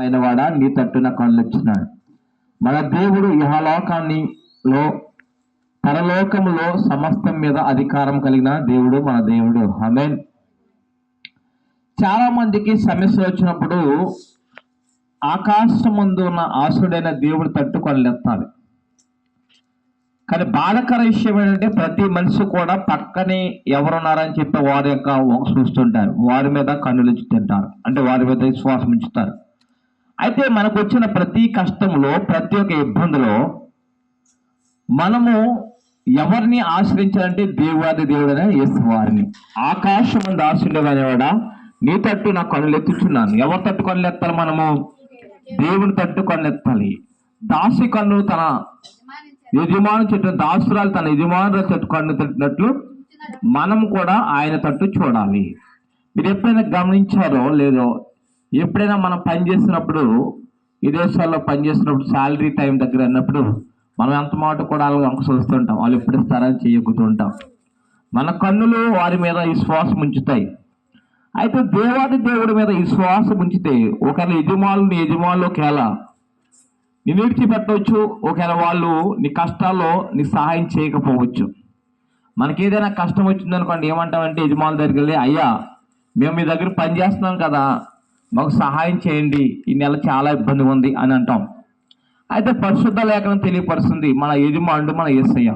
ఆయన వాడ నీ తట్టున కళ్ళొచ్చినాడు. మన దేవుడు ఇహలోకాన్నిలో పరలోకములో సమస్తం మీద అధికారం కలిగిన దేవుడు మన దేవుడు. ఆమేన్. చాలా మందికి సమస్య వచ్చినప్పుడు ఆకాశం ముందు ఉన్న ఆసుడైన దేవుడు తట్టుకొనలేస్తాడు. కానీ బాధకర విషయం ఏంటంటే ప్రతి మనిషి కూడా పక్కనే ఎవరున్నారని చెప్పి వారి యొక్క చూస్తుంటారు, వారి మీద కన్నులు ఉంచుతుంటారు, అంటే వారి మీద విశ్వాసం ఉంచుతారు. అయితే మనకు వచ్చిన ప్రతి కష్టంలో, ప్రతి ఒక్క ఇబ్బందిలో మనము ఎవరిని ఆశ్రయించాలంటే దేవుడి దేవుడనే యేసు వారిని. ఆకాశం ముందు ఆశ్రయించవాడా నీ తట్టు నా కన్నులు ఎత్తుచున్నాను. ఎవరి తట్టు కన్నులు ఎత్తాలి? మనము దేవుని తట్టు కన్నులు ఎత్తాలి. దాసి కన్ను తన యజమాని చెట్టు, దాసురాలు తన యజమానుల చెట్టు కన్ను తట్టినట్లు మనం కూడా ఆయన తట్టు చూడాలి. మీరు ఎప్పుడైనా గమనించారో లేదో, ఎప్పుడైనా మనం పనిచేసినప్పుడు, విదేశాల్లో పనిచేసినప్పుడు శాలరీ టైం దగ్గర అన్నప్పుడు మనం ఎంత మాట కూడా వాళ్ళకి అంక చూస్తుంటాం, వాళ్ళు ఎప్పుడు ఇస్తారని చేయకుతూ ఉంటాం. మన కన్నులు వారి మీద విశ్వాసం ఉంచుతాయి. అయితే దేవాది దేవుడి మీద విశ్వాసం ఉంచితే ఒకవేళ యజమానులు ఒకవేళ నిన్ను విడిచిపెట్టవచ్చు, ఒకవేళ వాళ్ళు నీ కష్టాల్లో నీ సహాయం చేయకపోవచ్చు. మనకి ఏదైనా కష్టం వచ్చిందనుకోండి, ఏమంటామంటే యజమానుల దగ్గరికి వెళ్ళి, అయ్యా మేము మీ దగ్గర పని చేస్తున్నాం కదా, మాకు సహాయం చేయండి, ఈ నెల చాలా ఇబ్బంది ఉంది అని అంటాం. అయితే పరిశుద్ధ లేఖనం తెలియపరుస్తుంది, మన యజమానుడు మన యేసయ్య.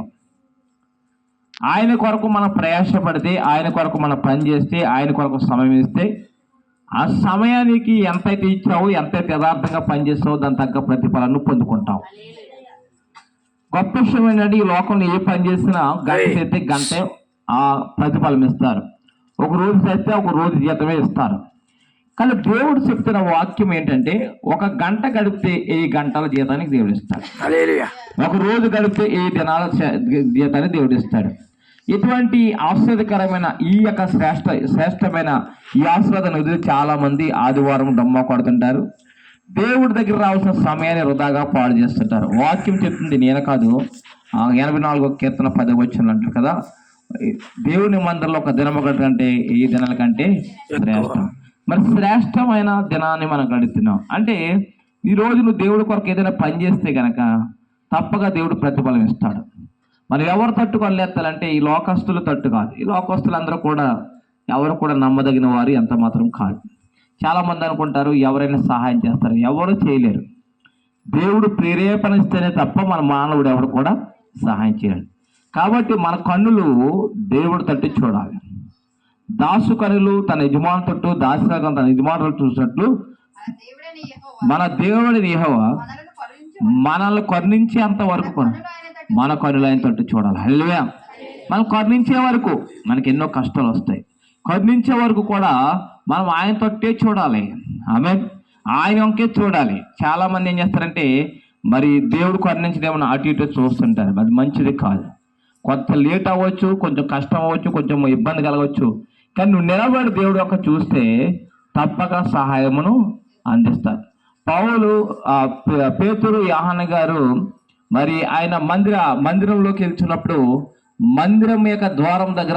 ఆయన కొరకు మనం ప్రయాసపడితే, ఆయన కొరకు మనం పని చేస్తే, ఆయన కొరకు సమయం ఇస్తే, ఆ సమయానికి ఎంతైతే ఇచ్చావో, ఎంతైతే యథార్థంగా పనిచేస్తావో దాని తగ్గ ప్రతిఫలాన్ని పొందుకుంటాం. గొప్ప విషయం ఏంటంటే ఈ లోకంలో ఏ పని చేసినా గంట చేస్తే గంటే ఆ ప్రతిఫలం ఇస్తారు, ఒక రోజు చేస్తే ఒక రోజు జీతమే ఇస్తారు. కానీ దేవుడు చెప్తున్న వాక్యం ఏంటంటే, ఒక గంట గడిపితే 1000 గంటల జీతానికి దేవుడు ఇస్తాడు. ఒక రోజు గడిపితే 1000 దినాల జీతాన్ని దేవుడు ఇస్తాడు. ఇటువంటి ఆశ్చర్యకరమైన ఈ యొక్క శ్రేష్టమైన ఈ ఆశీర్వాదం ఎదురు చాలా మంది ఆదివారం డొమ్మ కొడుతుంటారు. దేవుడి దగ్గర రావాల్సిన సమయాన్ని వృధాగా పాడు చేస్తుంటారు. వాక్యం చెప్తుంది, నేను కాదు, 84వ కీర్తన 10వ వచనం అంటారు కదా, దేవుని మందిరంలో ఒక దినం కంటే 1000 దినాల కంటే శ్రేష్టం. మరి శ్రేష్టమైన దినాన్ని మనం గడుపుతున్నాం అంటే, ఈరోజు నువ్వు దేవుడి కొరకు ఏదైనా పని చేస్తే కనుక తప్పగా దేవుడు ప్రతిఫలం ఇస్తాడు. మరి ఎవరు తట్టు కొనలేస్తాలంటే ఈ లోకస్తులు తట్టు కాదు. ఈ లోకస్తులు అందరూ కూడా ఎవరు కూడా నమ్మదగిన వారు ఎంత మాత్రం కాదు. చాలామంది అనుకుంటారు ఎవరైనా సహాయం చేస్తారు, ఎవరు చేయలేరు. దేవుడు ప్రేరేపణ ఇస్తేనే తప్ప మన మానవుడు ఎవరు కూడా సహాయం చేయడు. కాబట్టి మన కన్నులు దేవుడు తట్టు చూడాలి. దాసు కనులు తన యజమాను తట్టు, దాసిరాగం తన యజమానులు చూసినట్లు మన దేవుడిని యెహోవా మనల్ని కరుణించేంత వరకు మన కన్నులు ఆయన తట్టు చూడాలి. హల్లెలూయా. మనం కరుణించే వరకు మనకి ఎన్నో కష్టాలు వస్తాయి. కరుణించే వరకు కూడా మనం ఆయన తట్టే చూడాలి. ఆమేన్. ఆయన వంకే చూడాలి. చాలా మంది ఏం చేస్తారంటే, మరి దేవుడు కరుణించడేమో అటు ఇటు చూస్తుంటారు. అది మంచిది కాదు. కొంత లేట్ అవ్వచ్చు, కొంచెం కష్టం అవ్వచ్చు, కొంచెం ఇబ్బంది కలగవచ్చు. కానీ నువ్వు నిలబడి దేవుడు యొక్క చూస్తే తప్పక సహాయమును అందిస్తారు. పౌలు, పేతురు, యోహాను గారు మరి ఆయన మందిరంలోకి వెళ్తున్నప్పుడు మందిరం యొక్క ద్వారం దగ్గర